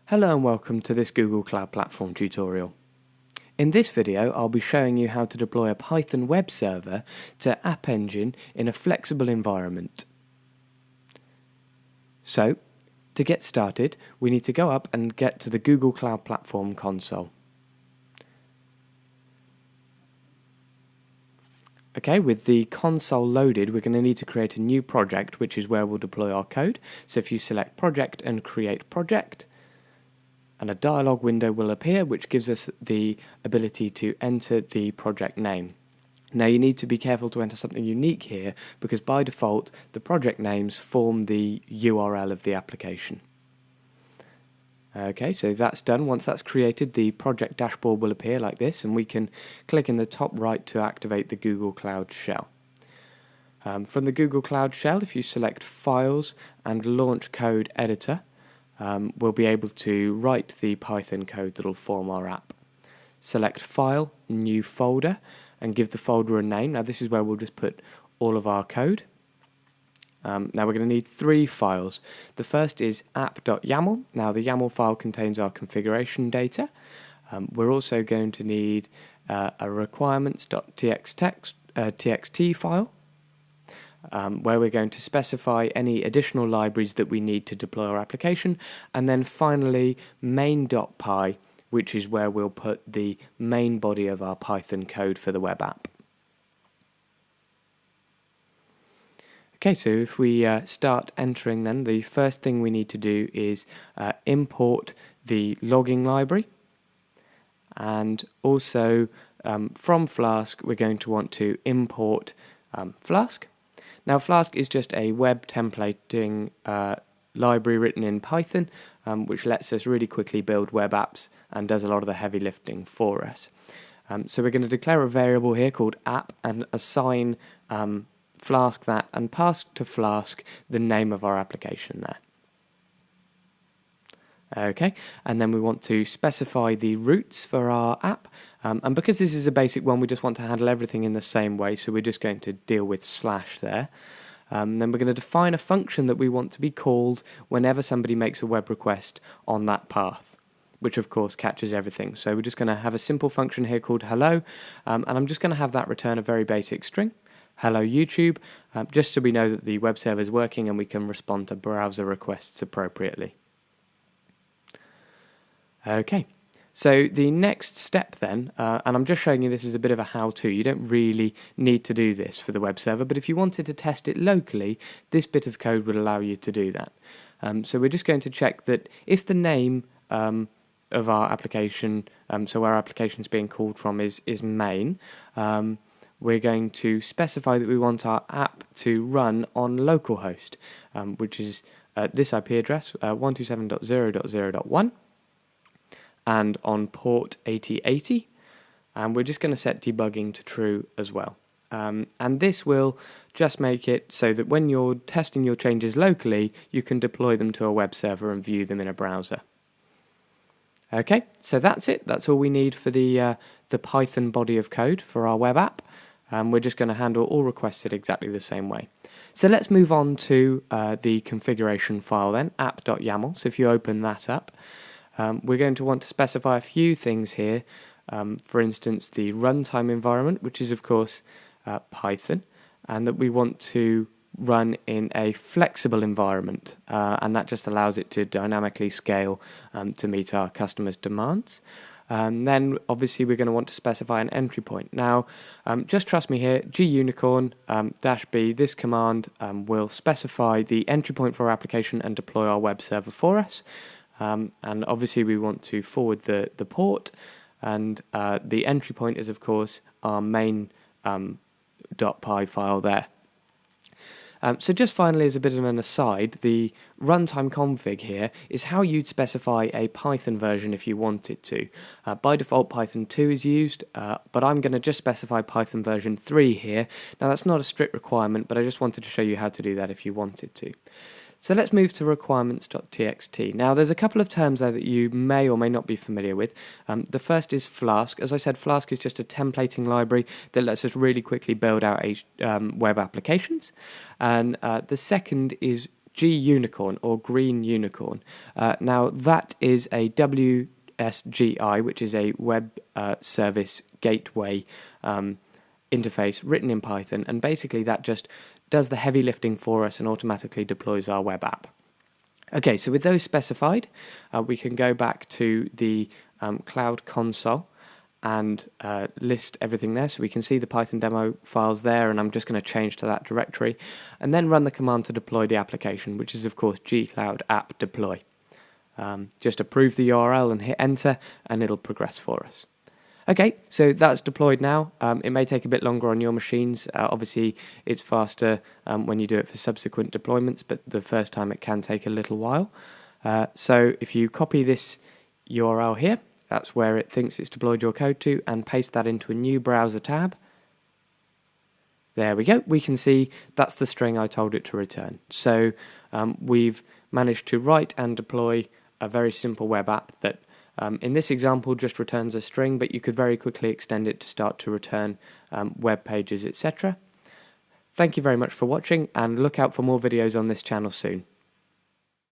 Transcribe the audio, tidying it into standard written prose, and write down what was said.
Hello and welcome to this Google Cloud Platform tutorial. In this video I'll be showing you how to deploy a Python web server to App Engine in a flexible environment. So, to get started we need to go up and get to the Google Cloud Platform console. Okay, with the console loaded we're going to need to create a new project, which is where we'll deploy our code. So if you select Project and Create Project, and a dialog window will appear which gives us the ability to enter the project name. Now you need to be careful to enter something unique here because by default the project names form the URL of the application. Okay, so that's done. Once that's created, the project dashboard will appear like this, and we can click in the top right to activate the Google Cloud Shell. From the Google Cloud Shell, if you select Files and Launch Code Editor, we'll be able to write the Python code that will form our app. Select File, New Folder, and give the folder a name. Now this is where we'll just put all of our code. Now we're going to need three files. The first is app.yaml. Now the YAML file contains our configuration data. We're also going to need a requirements.txt file, where we're going to specify any additional libraries that we need to deploy our application, and then finally main.py, which is where we'll put the main body of our Python code for the web app. Okay, so if we start entering, then the first thing we need to do is import the logging library, and also from Flask we're going to want to import Flask. Now Flask is just a web templating library written in Python, which lets us really quickly build web apps and does a lot of the heavy lifting for us. So we're going to declare a variable here called app and assign Flask that, and pass to Flask the name of our application there. Okay, and then we want to specify the routes for our app, and because this is a basic one we just want to handle everything in the same way, so we're just going to deal with slash there. Then we're going to define a function that we want to be called whenever somebody makes a web request on that path, which of course catches everything. So we're just going to have a simple function here called hello, and I'm just going to have that return a very basic string, hello YouTube, just so we know that the web server is working and we can respond to browser requests appropriately. Okay, so the next step then, and I'm just showing you this as a bit of a how-to, you don't really need to do this for the web server, but if you wanted to test it locally, this bit of code would allow you to do that. So we're just going to check that if the name of our application, so our application is being called from is main, we're going to specify that we want our app to run on localhost, which is this IP address, 127.0.0.1, and on port 8080, and we're just going to set debugging to true as well. And this will just make it so that when you're testing your changes locally, you can deploy them to a web server and view them in a browser. Okay, so that's it. That's all we need for the Python body of code for our web app. We're just going to handle all requests in exactly the same way. So let's move on to the configuration file then, app.yaml. So if you open that up, we're going to want to specify a few things here. For instance, the runtime environment, which is of course Python, and that we want to run in a flexible environment, and that just allows it to dynamically scale to meet our customers' demands. Then obviously we're going to want to specify an entry point. Now just trust me here, gunicorn -b, this command will specify the entry point for our application and deploy our web server for us. And obviously we want to forward the port, and the entry point is of course our main .py file there. So just finally, as a bit of an aside, the runtime config here is how you'd specify a Python version if you wanted to. By default Python 2 is used, but I'm going to just specify Python version 3 here. Now that's not a strict requirement, but I just wanted to show you how to do that if you wanted to. So let's move to requirements.txt. Now there's a couple of terms there that you may or may not be familiar with. The first is Flask. As I said, Flask is just a templating library that lets us really quickly build out web applications. And the second is G unicorn or green unicorn. Now that is a WSGI, which is a web service gateway interface written in Python, and basically that just does the heavy lifting for us and automatically deploys our web app. Okay, so with those specified, we can go back to the Cloud Console and list everything there. So we can see the Python demo files there, and I'm just going to change to that directory, and then run the command to deploy the application, which is of course gcloud app deploy. Just approve the URL and hit enter, and it'll progress for us. Okay, so that's deployed now. It may take a bit longer on your machines. Obviously, it's faster when you do it for subsequent deployments, but the first time it can take a little while. So if you copy this URL here, that's where it thinks it's deployed your code to, and paste that into a new browser tab. There we go. We can see that's the string I told it to return. So we've managed to write and deploy a very simple web app that in this example just returns a string, but you could very quickly extend it to start to return web pages, etc. Thank you very much for watching, and look out for more videos on this channel soon.